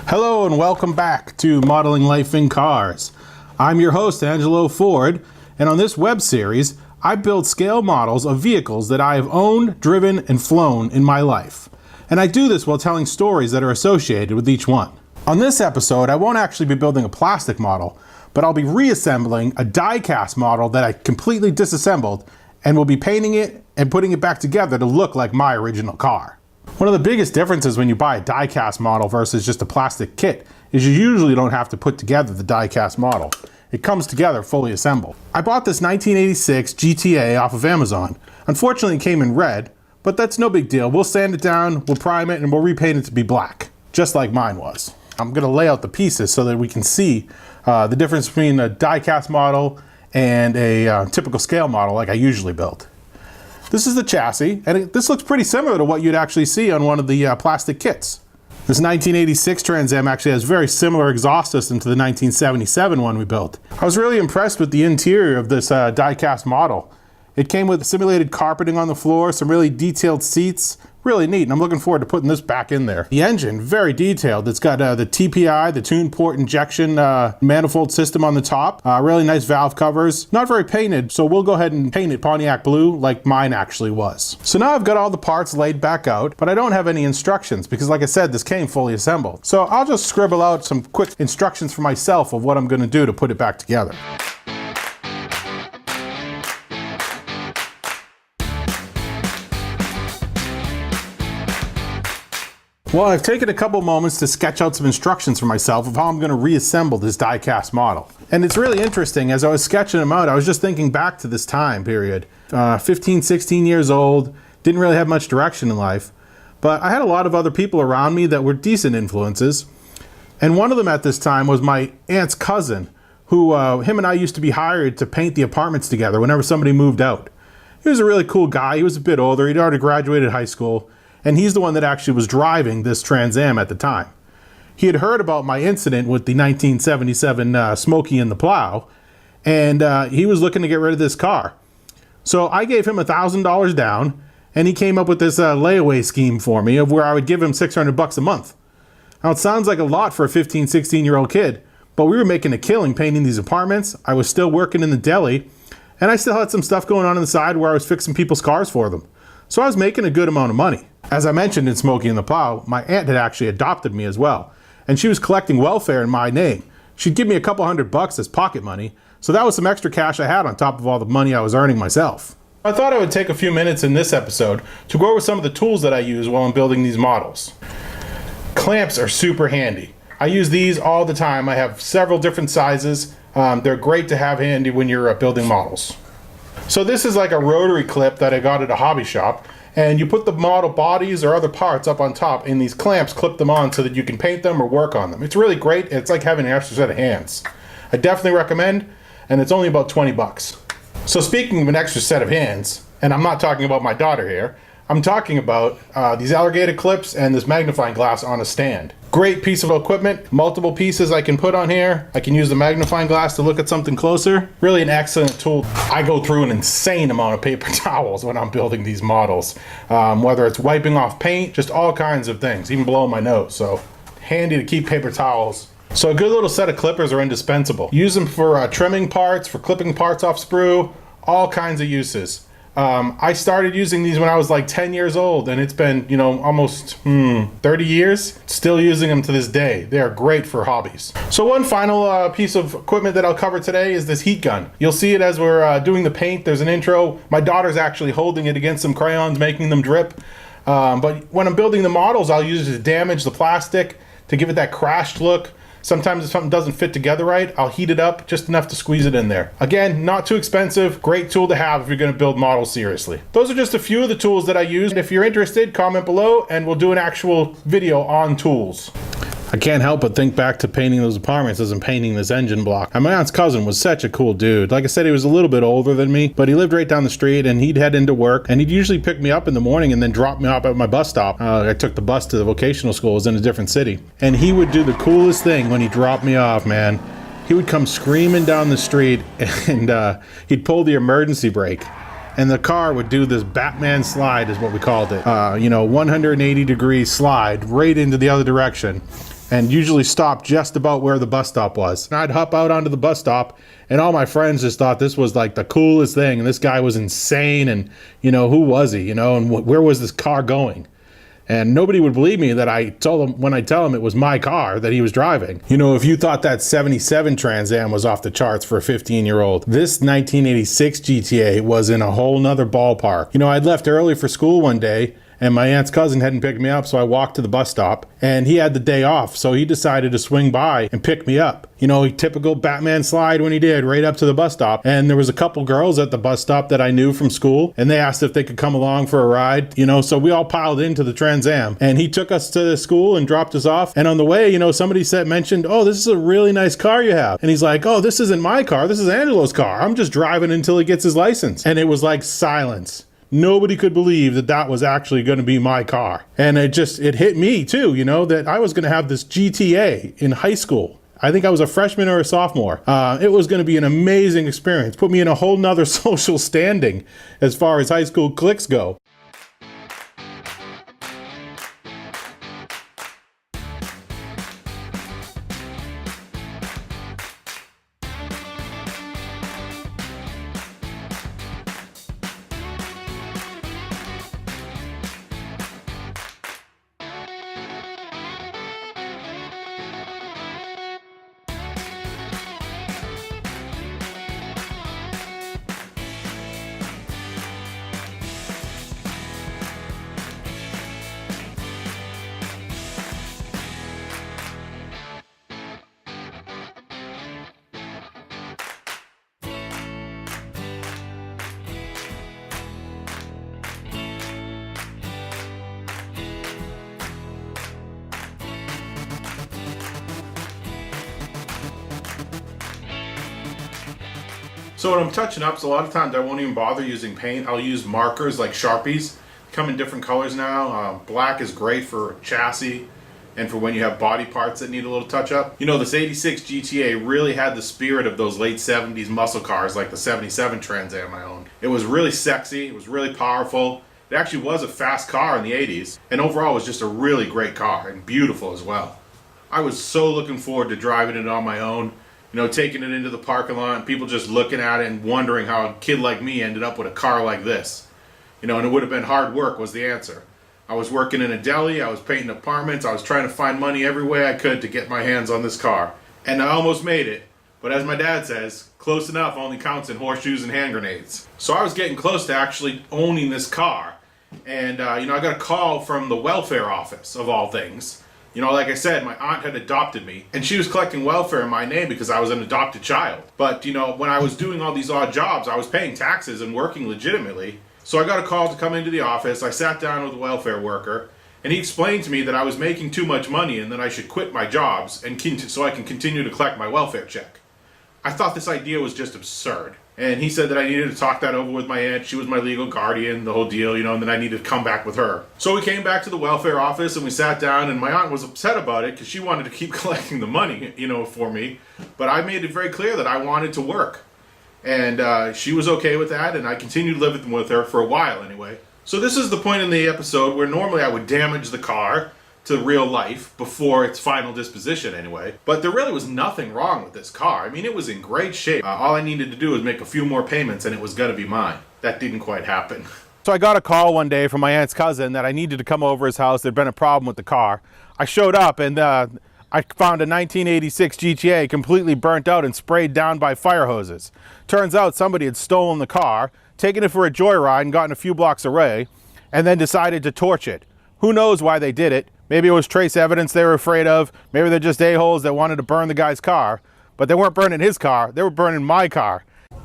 Hello and welcome back to Modeling Life in Cars. I'm your host, Angelo Ford, and on this web series, I build scale models of vehicles that I have owned, driven, and flown in my life. And I do this while telling stories that are associated with each one. On this episode, I won't actually be building a plastic model, but I'll be reassembling a die-cast model that I completely disassembled, and will be painting it and putting it back together to look like my original car. One of the biggest differences when you buy a die-cast model versus just a plastic kit is you usually don't have to put together the die-cast model. It comes together fully assembled. I bought this 1986 GTA off of Amazon. Unfortunately, it came in red, but that's no big deal. We'll sand it down, we'll prime it, and we'll repaint it to be black, just like mine was. I'm gonna lay out the pieces so that we can see the difference between a die-cast model and a typical scale model like I usually build. This is the chassis, and this looks pretty similar to what you'd actually see on one of the plastic kits. This 1986 Trans Am actually has very similar exhaust system to the 1977 one we built. I was really impressed with the interior of this die-cast model. It came with simulated carpeting on the floor, some really detailed seats, really neat, and I'm looking forward to putting this back in there. The engine, very detailed. It's got the TPI, the tune port injection manifold system on the top. Really nice valve covers. Not very painted, so we'll go ahead and paint it Pontiac Blue like mine actually was. So now I've got all the parts laid back out, but I don't have any instructions because like I said, this came fully assembled. So I'll just scribble out some quick instructions for myself of what I'm gonna do to put it back together. Well, I've taken a couple moments to sketch out some instructions for myself of how I'm going to reassemble this die-cast model. And it's really interesting, as I was sketching them out, I was just thinking back to this time period. 15, 16 years old, didn't really have much direction in life, but I had a lot of other people around me that were decent influences. And one of them at this time was my aunt's cousin, who him and I used to be hired to paint the apartments together whenever somebody moved out. He was a really cool guy. He was a bit older. He'd already graduated high school. And he's the one that actually was driving this Trans Am at the time. He had heard about my incident with the 1977 Smokey and the Plow, and he was looking to get rid of this car. So I gave him $1,000 down, and he came up with this layaway scheme for me of where I would give him $600 a month. Now it sounds like a lot for a 15, 16-year-old kid, but we were making a killing painting these apartments. I was still working in the deli, and I still had some stuff going on the side where I was fixing people's cars for them. So I was making a good amount of money. As I mentioned in Smokey and the Plow, my aunt had actually adopted me as well, and she was collecting welfare in my name. She'd give me a couple $100 as pocket money, so that was some extra cash I had on top of all the money I was earning myself. I thought I would take a few minutes in this episode to go over some of the tools that I use while I'm building these models. Clamps are super handy. I use these all the time. I have several different sizes. They're great to have handy when you're building models. So this is like a rotary clip that I got at a hobby shop, and you put the model bodies or other parts up on top, and these clamps clip them on so that you can paint them or work on them. It's really great. It's like having an extra set of hands. I definitely recommend, and it's only about 20 bucks. So speaking of an extra set of hands, and I'm not talking about my daughter here, I'm talking about these alligator clips and this magnifying glass on a stand. Great piece of equipment, multiple pieces I can put on here. I can use the magnifying glass to look at something closer. Really an excellent tool. I go through an insane amount of paper towels when I'm building these models. Whether it's wiping off paint, just all kinds of things, even blowing my nose. So handy to keep paper towels. So a good little set of clippers are indispensable. Use them for trimming parts, for clipping parts off sprue, all kinds of uses. I started using these when I was like 10 years old, and it's been, you know, almost 30 years. Still using them to this day. They are great for hobbies. So one final piece of equipment that I'll cover today is this heat gun. You'll see it as we're doing the paint. There's an intro. My daughter's actually holding it against some crayons, making them drip. But when I'm building the models, I'll use it to damage the plastic, to give it that crashed look. Sometimes if something doesn't fit together right, I'll heat it up just enough to squeeze it in there. Again, not too expensive, great tool to have if you're gonna build models seriously. Those are just a few of the tools that I use. If you're interested, comment below and we'll do an actual video on tools. I can't help but think back to painting those apartments as I'm painting this engine block. And my aunt's cousin was such a cool dude. Like I said, he was a little bit older than me, but he lived right down the street and he'd head into work and he'd usually pick me up in the morning and then drop me off at my bus stop. I took the bus to the vocational school. It was in a different city. And he would do the coolest thing when he dropped me off, man. He would come screaming down the street and he'd pull the emergency brake. And the car would do this Batman slide is what we called it. 180 degree slide right into the other direction. and usually stopped just about where the bus stop was. And I'd hop out onto the bus stop, and all my friends just thought this was like the coolest thing, and this guy was insane, and you know, who was he, you know, and where was this car going? And nobody would believe me that I told him, when I tell him it was my car that he was driving. You know, if you thought that 77 Trans Am was off the charts for a 15-year-old, this 1986 GTA was in a whole nother ballpark. You know, I'd left early for school one day, and my aunt's cousin hadn't picked me up, so I walked to the bus stop, and he had the day off, so he decided to swing by and pick me up. You know, typical Batman slide when he did, right up to the bus stop. And there was a couple girls at the bus stop that I knew from school, and they asked if they could come along for a ride, you know, so we all piled into the Trans Am, and he took us to the school and dropped us off. And on the way, you know, somebody mentioned, oh, this is a really nice car you have. And he's like, oh, this isn't my car, this is Angelo's car. I'm just driving until he gets his license. And it was like silence. Nobody could believe that that was actually going to be my car. And it hit me too, you know, that I was going to have this GTA in high school. I think I was a freshman or a sophomore. It was going to be an amazing experience. Put me in a whole nother social standing as far as high school cliques go. So when I'm touching up, so a lot of times I won't even bother using paint. I'll use markers like Sharpies. Come in different colors now. Black is great for chassis and for when you have body parts that need a little touch up. You know, this 86 GTA really had the spirit of those late 70s muscle cars like the 77 Trans Am I owned. It was really sexy, it was really powerful. It actually was a fast car in the 80s, and overall it was just a really great car and beautiful as well. I was so looking forward to driving it on my own. You know, taking it into the parking lot and people just looking at it and wondering how a kid like me ended up with a car like this. You know, and it would have been hard work was the answer. I was working in a deli, I was painting apartments, I was trying to find money every way I could to get my hands on this car. And I almost made it. But as my dad says, close enough only counts in horseshoes and hand grenades. So I was getting close to actually owning this car. And, you know, I got a call from the welfare office, of all things. You know, like I said, my aunt had adopted me, and she was collecting welfare in my name because I was an adopted child. But, you know, when I was doing all these odd jobs, I was paying taxes and working legitimately. So I got a call to come into the office. I sat down with a welfare worker, and he explained to me that I was making too much money and that I should quit my jobs and so I can continue to collect my welfare check. I thought this idea was just absurd. And he said that I needed to talk that over with my aunt. She was my legal guardian, the whole deal, you know, and then I needed to come back with her. So we came back to the welfare office and we sat down, and my aunt was upset about it because she wanted to keep collecting the money, you know, for me. But I made it very clear that I wanted to work. And she was okay with that, and I continued living with her for a while anyway. So this is the point in the episode where normally I would damage the car to real life before its final disposition anyway. But there really was nothing wrong with this car. I mean, it was in great shape. All I needed to do was make a few more payments and it was gonna be mine. That didn't quite happen. So I got a call one day from my aunt's cousin that I needed to come over his house. There'd been a problem with the car. I showed up and I found a 1986 GTA completely burnt out and sprayed down by fire hoses. Turns out somebody had stolen the car, taken it for a joyride and gotten a few blocks away, and then decided to torch it. Who knows why they did it? Maybe it was trace evidence they were afraid of. Maybe they're just a-holes that wanted to burn the guy's car. But they weren't burning his car, they were burning my car.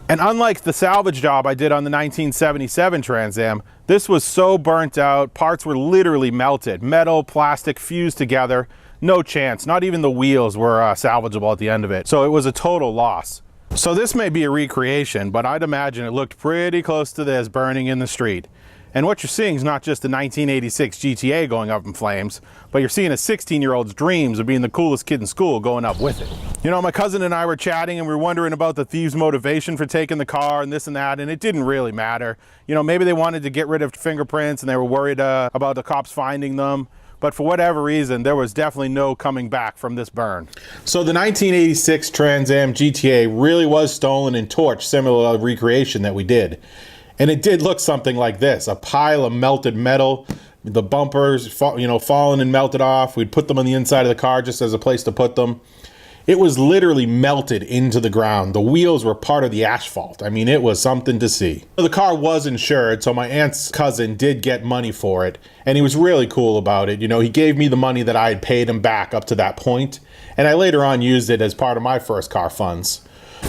And unlike the salvage job I did on the 1977 Trans Am, this was so burnt out, parts were literally melted. Metal, plastic, fused together. No chance, not even the wheels were salvageable at the end of it. So it was a total loss. So this may be a recreation, but I'd imagine it looked pretty close to this burning in the street. And what you're seeing is not just the 1986 GTA going up in flames, but you're seeing a 16-year-old's dreams of being the coolest kid in school going up with it. You know, my cousin and I were chatting and we were wondering about the thieves' motivation for taking the car and this and that, and it didn't really matter. You know, maybe they wanted to get rid of fingerprints and they were worried about the cops finding them. but for whatever reason, there was definitely no coming back from this burn. So the 1986 Trans Am GTA really was stolen and torched, similar to the recreation that we did. And it did look something like this, a pile of melted metal, the bumpers, fallen and melted off. We'd put them on the inside of the car just as a place to put them. It was literally melted into the ground. The wheels were part of the asphalt. I mean, it was something to see. The car was insured, so my aunt's cousin did get money for it, and he was really cool about it. You know, he gave me the money that I had paid him back up to that point, and I later on used it as part of my first car funds.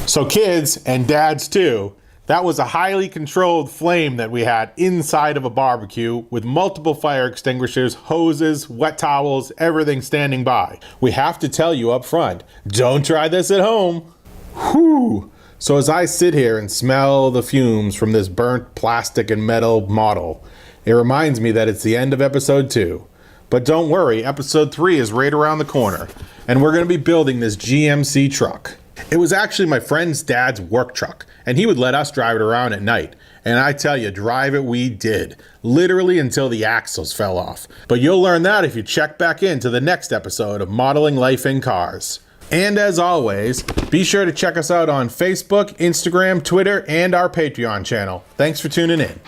So kids, and dads too, that was a highly controlled flame that we had inside of a barbecue with multiple fire extinguishers, hoses, wet towels, everything standing by. We have to tell you up front, don't try this at home. Whew. So as I sit here and smell the fumes from this burnt plastic and metal model, it reminds me that it's the end of episode 2. But don't worry, episode 3 is right around the corner, and we're going to be building this GMC truck. It was actually my friend's dad's work truck, and he would let us drive it around at night. And I tell you, drive it we did, literally until the axles fell off. But you'll learn that if you check back into the next episode of Modeling Life in Cars. And as always, be sure to check us out on Facebook, Instagram, Twitter, and our Patreon channel. Thanks for tuning in.